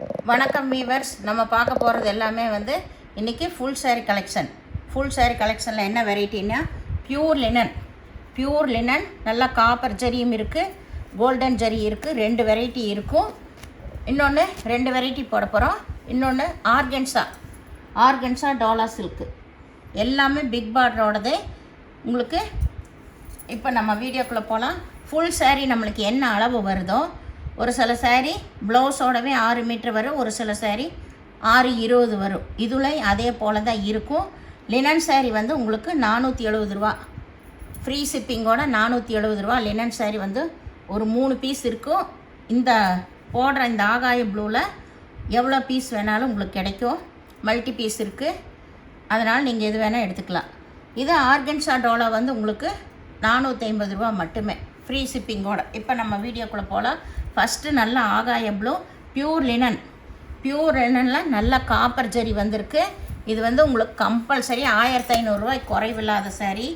வணக்கம் வீவர்ஸ். நம்ம பார்க்க போகிறது எல்லாமே வந்து இன்றைக்கி full sari collection. Full sari கலெக்ஷனில் என்ன வெரைட்டின்னா பியூர் லினன் நல்லா காப்பர் ஜரியும் இருக்குது, கோல்டன் ஜரி இருக்குது. 2 வெரைட்டி இருக்கும். இன்னொன்று 2 வெரைட்டி போட போகிறோம். இன்னொன்று ஆர்கன்ஸா டோலா சில்க்கு எல்லாமே பிக் பார்டரோடது. உங்களுக்கு இப்போ நம்ம வீடியோக்குள்ளே போகலாம். ஃபுல் சாரீ நம்மளுக்கு என்ன அளவு வருதோ, ஒரு சில சாரீ ப்ளவுஸோடவே 6 மீட்ரு வரும், ஒரு சில சாரீ 6:20 வரும். இதில் அதே போல் தான் இருக்கும். லினன் சாரீ வந்து உங்களுக்கு 470 ரூபா, ஃப்ரீ ஷிப்பிங்கோட 470 ரூபா. லினன் சாரீ வந்து ஒரு 3 பீஸ் இருக்கும். இந்த போடுற இந்த ஆகாய ப்ளூவில் எவ்வளோ பீஸ் வேணாலும் உங்களுக்கு கிடைக்கும். மல்டி பீஸ் இருக்குது, அதனால் நீங்கள் எது வேணால் எடுத்துக்கலாம். இது ஆர்கன்ஸா டோலா வந்து உங்களுக்கு 450 ரூபா மட்டுமே, ஃப்ரீ ஷிப்பிங்கோட. இப்போ நம்ம வீடியோக்குள்ளே போகலாம். ஃபஸ்ட்டு நல்லா ஆகாய ப்ளூ பியூர் லினனில் நல்லா காப்பர் ஜரி வந்திருக்கு. இது வந்து உங்களுக்கு கம்பல்சரி 1500 ரூபாய் குறைவில்லாத சாரீ.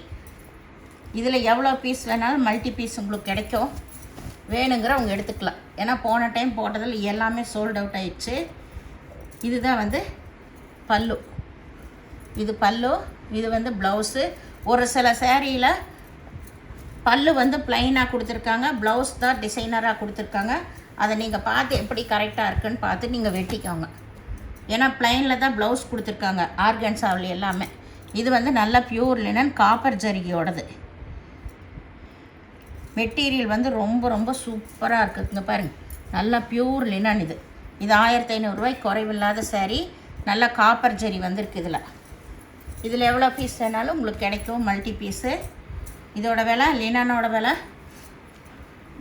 இதில் எவ்வளோ பீஸ் வேணாலும் மல்டி பீஸ் உங்களுக்கு கிடைக்கும். வேணுங்கிறவங்க எடுத்துக்கலாம். ஏன்னா போன டைம் போட்டதில் எல்லாமே சோல்ட் அவுட் ஆயிடுச்சு. இதுதான் வந்து பல்லு. இது பல்லு, இது வந்து ப்ளவுஸு. ஒரு சில சாரியில் பல்லு வந்து ப்ளைனாக கொடுத்துருக்காங்க, ப்ளவுஸ் தான் டிசைனராக கொடுத்துருக்காங்க. அதை நீங்கள் பார்த்து எப்படி கரெக்டாக இருக்குன்னு பார்த்து நீங்கள் வெட்டிக்கோங்க. ஏன்னா ப்ளைனில் தான் ப்ளவுஸ் கொடுத்துருக்காங்க ஆர்கன்ஸாவில் எல்லாமே. இது வந்து நல்ல பியூர் லினன் காப்பர் ஜரிகையோடது. மெட்டீரியல் வந்து ரொம்ப ரொம்ப சூப்பராக இருக்குதுங்க. பாருங்கள், நல்லா பியூர் லினன். இது 1500 ரூபாய் குறைவில்லாத சாரீ. நல்லா காப்பர் ஜரி வந்திருக்கு. இதில் எவ்வளோ பீஸ் வேணாலும் உங்களுக்கு கிடைக்கும், மல்டி பீஸு. இதோட விலை, லினனோட விலை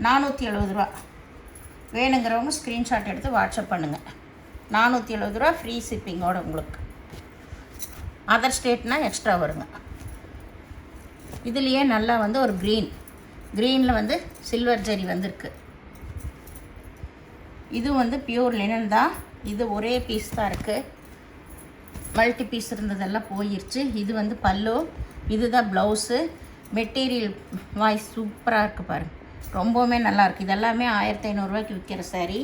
470 ரூபா. வேணுங்கிறவங்க ஸ்க்ரீன்ஷாட் எடுத்து வாட்ஸ்அப் பண்ணுங்கள். 470 ரூபா ஃப்ரீ ஷிப்பிங்கோட. உங்களுக்கு அதர் ஸ்டேட்னால் எக்ஸ்ட்ரா வருங்க. இதுலேயே நல்லா வந்து ஒரு க்ரீனில் வந்து சில்வர் ஜரி வந்திருக்கு. இது வந்து பியூர் லினன் தான். இது ஒரே பீஸ் தான் இருக்குது, மல்டி பீஸ் இருந்ததெல்லாம் போயிடுச்சு. இது வந்து பல்லு, இதுதான் ப்ளவுஸு. மெட்டீரியல் வாய்ஸ் சூப்பராக இருக்குது பாருங்கள், ரொம்பவுமே நல்லாயிருக்கு. இதெல்லாமே 1500 ரூபாய்க்கு விற்கிற சாரீ.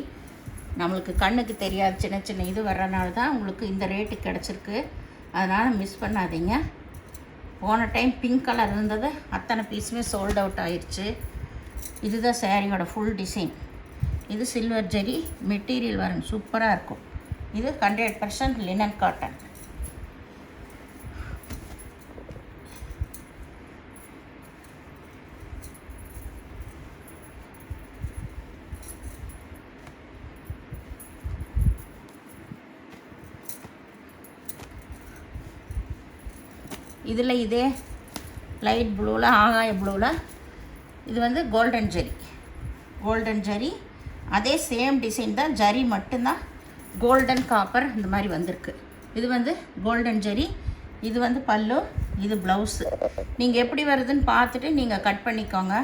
நம்மளுக்கு கண்ணுக்கு தெரியாது, சின்ன சின்ன இது வர்றதுனால தான் உங்களுக்கு இந்த ரேட்டு கிடச்சிருக்கு. அதனால் மிஸ் பண்ணாதீங்க. போன டைம் பிங்க் கலர் இருந்தது, அத்தனை பீஸுமே சோல்ட் அவுட் ஆயிடுச்சு. இதுதான் சாரியோட ஃபுல் டிசைன். இது சில்வர் ஜரி மெட்டீரியல் வரும், சூப்பராக இருக்கும். இது 100% லினன் காட்டன். இதில் இதே லைட் ப்ளூவில், ஆகாய ப்ளூவில், இது வந்து கோல்டன் ஜரி. அதே சேம் டிசைன் தான், ஜரி மட்டும்தான் கோல்டன் காப்பர் இந்த மாதிரி வந்திருக்கு. இது வந்து கோல்டன் ஜரி. இது வந்து பல்லு, இது ப்ளவுஸு. நீங்கள் எப்படி வருதுன்னு பார்த்துட்டு நீங்கள் கட் பண்ணிக்கோங்க.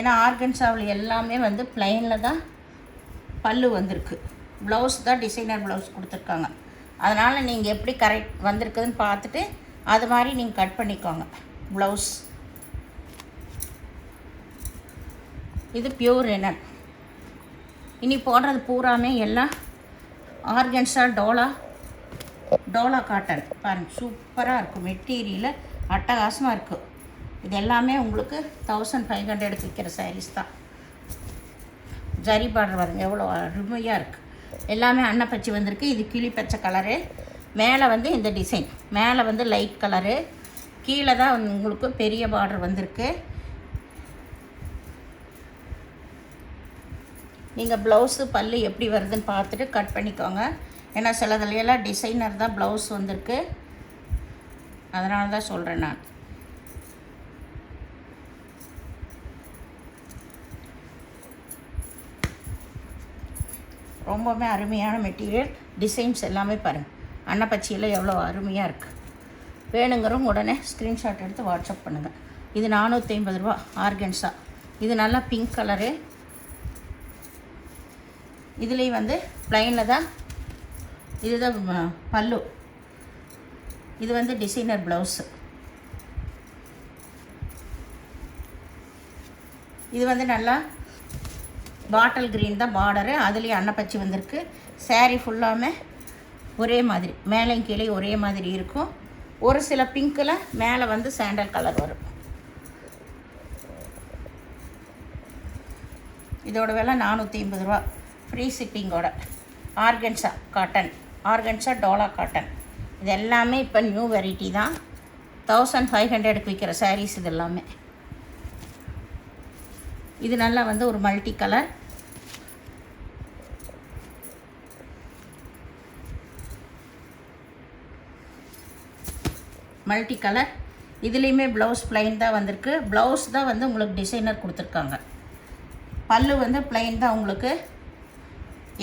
ஏன்னா ஆர்கன்ஸாவில் எல்லாமே வந்து ப்ளைனில் தான் பல்லு வந்திருக்கு, ப்ளவுஸ் தான் டிசைனர் ப்ளவுஸ் கொடுத்துருக்காங்க. அதனால் நீங்கள் எப்படி கரெக்ட் வந்திருக்குதுன்னு பார்த்துட்டு அது மாதிரி நீங்கள் கட் பண்ணிக்கோங்க ப்ளவுஸ். இது பியூர் லினன். இனி போடுறது பூராமே எல்லாம் ஆர்கன்ஸா டோலா காட்டன். பாருங்கள், சூப்பராக இருக்கும். மெட்டீரியல் அட்டகாசமாக இருக்கும். இது எல்லாமே உங்களுக்கு 1500 விற்கிற சாரீஸ் தான். ஜரி பார்டர் பாருங்கள், எவ்வளோ அருமையாக இருக்குது. எல்லாமே அன்னப்பச்சி வந்திருக்கு. இது கிளி பச்சை கலரு. மேலே வந்து இந்த டிசைன், மேலே வந்து லைட் கலரு, கீழே தான் உங்களுக்கு பெரிய பார்டர் வந்திருக்கு. நீங்கள் ப்ளவுஸு பல்லு எப்படி வருதுன்னு பார்த்துட்டு கட் பண்ணிக்கோங்க. ஏன்னா சிலதுலையெல்லாம் டிசைனர் தான் ப்ளவுஸ் வந்திருக்கு, அதனால தான் சொல்கிறேன் நான். ரொம்பவுமே அருமையான மெட்டீரியல். டிசைன்ஸ் எல்லாமே பாருங்கள், அன்னப்பச்சியில் எவ்வளோ அருமையாக இருக்குது. வேணுங்கிறவங்க உடனே ஸ்க்ரீன்ஷாட் எடுத்து வாட்ஸ்அப் பண்ணுங்கள். இது 450 ரூபா ஆர்கன்ஸா. இது நல்லா பிங்க் கலரு. இதுலேயும் வந்து ப்ளைனில் தான், இதுதான் பல்லு. இது வந்து டிசைனர் ப்ளவுஸு. இது வந்து நல்லா பாட்டில் க்ரீன் தான் பார்டரு, அதுலேயும் அன்னப்பச்சி வந்திருக்கு. சாரீ ஃபுல்லாமே ஒரே மாதிரி, மேலேயும் கீழே ஒரே மாதிரி இருக்கும். ஒரு சில பிங்க்கில் மேலே வந்து சாண்டல் கலர் வரும். இதோட விலை 450 ரூபா, ஃப்ரீ ஷிப்பிங்கோட. ஆர்கன்ஸா காட்டன், ஆர்கன்ஸா டோலா காட்டன், இது எல்லாமே இப்போ நியூ வெரைட்டி தான். 1500க்கு விற்கிற சாரீஸ் இது எல்லாமே. இது நல்லா வந்து ஒரு மல்டி கலர், மல்டி கலர். இதுலேயுமே ப்ளவுஸ் ப்ளைன் தான் வந்திருக்கு. ப்ளவுஸ் தான் வந்து உங்களுக்கு டிசைனர் கொடுத்துருக்காங்க. பல்லு வந்து ப்ளைன் தான் உங்களுக்கு.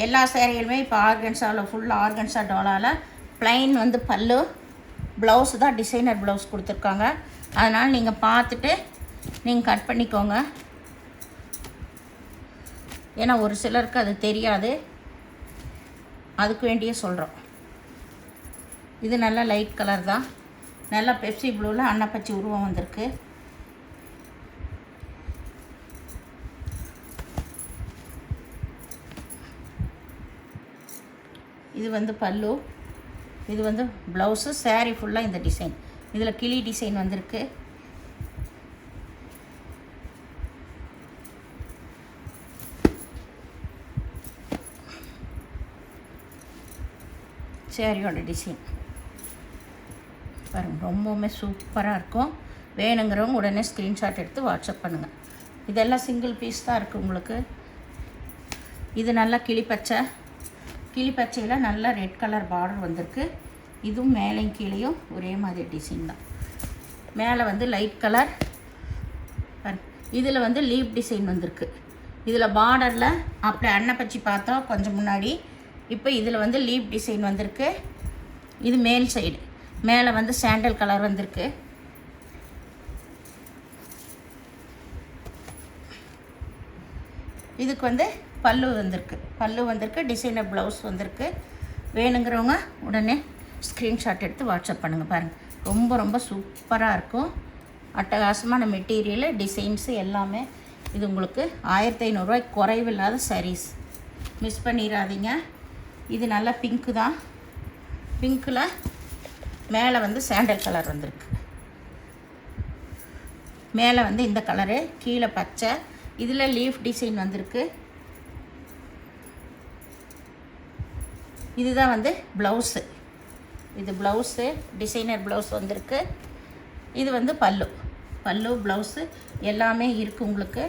எல்லா சேரீகளுமே இப்போ ஆர்கன்ஸாவில் ஃபுல்லாக ஆர்கன்ஸா டோலாவில் ப்ளைன் வந்து பல்லு, ப்ளவுஸ் தான் டிசைனர் ப்ளவுஸ் கொடுத்துருக்காங்க. அதனால் நீங்கள் பார்த்துட்டு நீங்கள் கட் பண்ணிக்கோங்க. ஏன்னா ஒரு சிலருக்கு அது தெரியாது, அதுக்கு வேண்டியே சொல்கிறோம். இது நல்லா லைட் கலர் தான், நல்லா பெப்சி ப்ளூவில் அன்னப்பச்சி உருவம் வந்திருக்கு. இது வந்து பல்லு, இது வந்து ப்ளவுஸு. சாரீ ஃபுல்லாக இந்த டிசைன், இதில் கிளி டிசைன் வந்திருக்கு. சாரியோட டிசைன் பாருங்கள், ரொம்பவுமே சூப்பராக இருக்கும். வேணுங்கிறவங்க உடனே ஸ்க்ரீன்ஷாட் எடுத்து வாட்ஸ்அப் பண்ணுங்கள். இதெல்லாம் சிங்கிள் பீஸ் தான் இருக்குது உங்களுக்கு. இது நல்லா கிளிப்பச்சை, கிளிப்பச்சையில் நல்லா ரெட் கலர் பார்டர் வந்திருக்கு. இதுவும் மேலேயும் கீழேயும் ஒரே மாதிரி டிசைன் தான். மேலே வந்து லைட் கலர், இதில் வந்து லீப் டிசைன் வந்திருக்கு. இதில் பார்டரில் அப்படி அன்னப்பச்சி பார்த்தோம் கொஞ்சம் முன்னாடி, இப்போ இதில் வந்து லீப் டிசைன் வந்திருக்கு. இது மேல் சைடு, மேலே வந்து சாண்டல் கலர் வந்திருக்கு. இதுக்கு வந்து பல்லு வந்திருக்கு, பல்லு வந்திருக்கு, டிசைனர் ப்ளவுஸ் வந்திருக்கு. வேணுங்கிறவங்க உடனே ஸ்க்ரீன்ஷாட் எடுத்து வாட்ஸ்அப் பண்ணுங்கள். பாருங்கள், ரொம்ப ரொம்ப சூப்பராக இருக்கும். அட்டகாசமான மெட்டீரியலு, டிசைன்ஸு எல்லாமே. இது உங்களுக்கு 1500 ரூபாய்க்கு குறைவில்லாத சாரீஸ், மிஸ் பண்ணிடாதீங்க. இது நல்லா பிங்க்கு தான், பிங்க்கில் மேலே வந்து சாண்டல் கலர் வந்திருக்கு. மேலே வந்து இந்த கலரு, கீழே பச்சை, இதில் லீஃப் டிசைன் வந்திருக்கு. இதுதான் வந்து ப்ளவுஸு, இது ப்ளவுஸு டிசைனர் ப்ளவுஸ் வந்திருக்கு. இது வந்து பல்லு, பல்லு ப்ளவுஸு எல்லாமே இருக்குது உங்களுக்கு.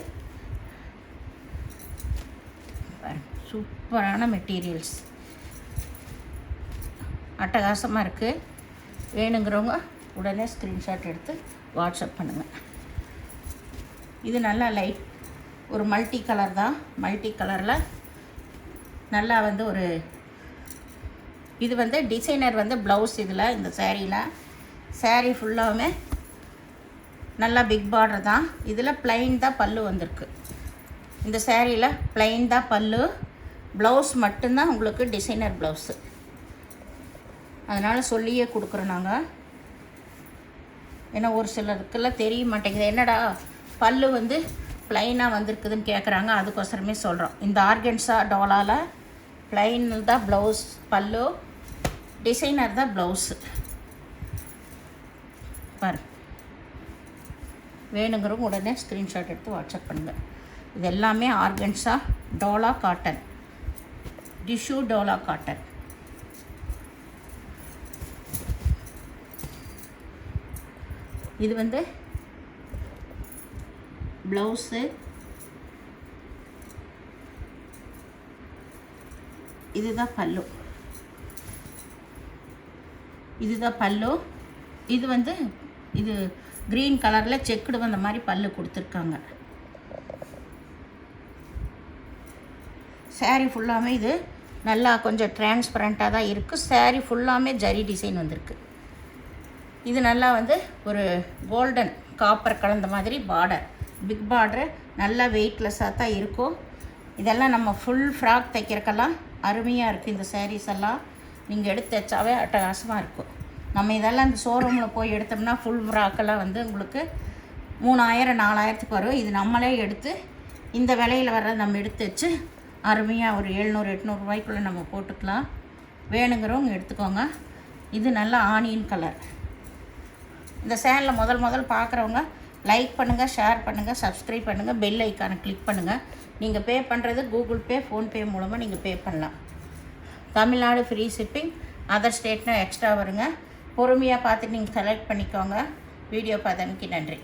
சூப்பரான மெட்டீரியல்ஸ், அட்டகாசமாக இருக்குது. வேணுங்கிறவங்க உடனே ஸ்க்ரீன்ஷாட் எடுத்து வாட்ஸ்அப் பண்ணுங்கள். இது நல்லா லைட் ஒரு மல்டி கலர் தான், மல்டி கலரில் நல்லா வந்து ஒரு இது வந்து டிசைனர் வந்து ப்ளவுஸ். இதில் இந்த சேரீயில் சாரீ ஃபுல்லாகவுமே நல்லா பிக் பார்டர் தான். இதில் ப்ளைன் தான் பல்லு வந்திருக்கு. இந்த சேரீயில் ப்ளைன் தான் பல்லு, ப்ளவுஸ் மட்டும்தான் உங்களுக்கு டிசைனர் ப்ளவுஸு. அதனால் சொல்லியே கொடுக்குறோம் நாங்கள். ஏன்னா ஒரு சிலருக்கெல்லாம் தெரிய மாட்டேங்குது, என்னடா பல்லு வந்து ப்ளைனாக வந்திருக்குதுன்னு கேட்குறாங்க. அதுக்கோசரமே சொல்கிறோம். இந்த ஆர்கன்ஸா டோலாவில் ப்ளைன் தான் ப்ளவுஸ், பல்லு டிசைனர் தான் ப்ளவுஸு. பாரு, வேணுங்கிறவங்க உடனே ஸ்க்ரீன்ஷாட் எடுத்து வாட்ஸ்அப் பண்ணுங்கள். இது எல்லாமே ஆர்கன்ஸா டோலா காட்டன், டிஷ்யூ டோலா காட்டன். இது வந்து ப்ளவுஸு, இதுதான் பல்லு, இதுதான் பல்லு. இது வந்து இது க்ரீன் கலரில் செக்குடு வந்த மாதிரி பல்லு கொடுத்துருக்காங்க. சாரீ ஃபுல்லாமே இது நல்லா கொஞ்சம் டிரான்ஸ்பரண்ட்டாக தான் இருக்குது. சாரீ ஃபுல்லாமே ஜரி டிசைன் வந்திருக்கு. இது நல்லா வந்து ஒரு கோல்டன் காப்பர் கலந்த மாதிரி பார்டர், பிக் பார்டரு, நல்லா வெயிட்லெஸ்ஸாக தான் இருக்கும். இதெல்லாம் நம்ம ஃபுல் ஃப்ராக் தைக்கிறக்கெல்லாம் அருமையாக இருக்குது. இந்த சாரீஸ் எல்லாம் நீங்கள் எடுத்து தைச்சாவே அட்டகாசமாக இருக்கும். நம்ம இதெல்லாம் இந்த ஷோரூமில் போய் எடுத்தோம்னா ஃபுல் ஃப்ராக்கெல்லாம் வந்து உங்களுக்கு 3000 4000க்கு வரும். இது நம்மளே எடுத்து இந்த விலையில் வர நம்ம எடுத்து வச்சு அருமையாக ஒரு 700-800 ரூபாய்க்குள்ளே நம்ம போட்டுக்கலாம். வேணுங்கிறவங்க எடுத்துக்கோங்க. இது நல்ல ஆனியன் கலர். இந்த சேனலை முதல் பார்க்குறவங்க லைக் பண்ணுங்கள், ஷேர் பண்ணுங்கள், சப்ஸ்கிரைப் பண்ணுங்கள், பெல் ஐக்கானை கிளிக் பண்ணுங்கள். நீங்கள் பே பண்ணுறது கூகுள் பே, ஃபோன்பே மூலமாக நீங்கள் பே பண்ணலாம். தமிழ்நாடு ஃப்ரீ ஷிப்பிங், அதர் ஸ்டேட்னா எக்ஸ்ட்ரா வருங்க. பொறுமையாக பார்த்துட்டு நீங்கள் செலக்ட் பண்ணிக்கோங்க. வீடியோ பார்த்தமைக்கு நன்றி.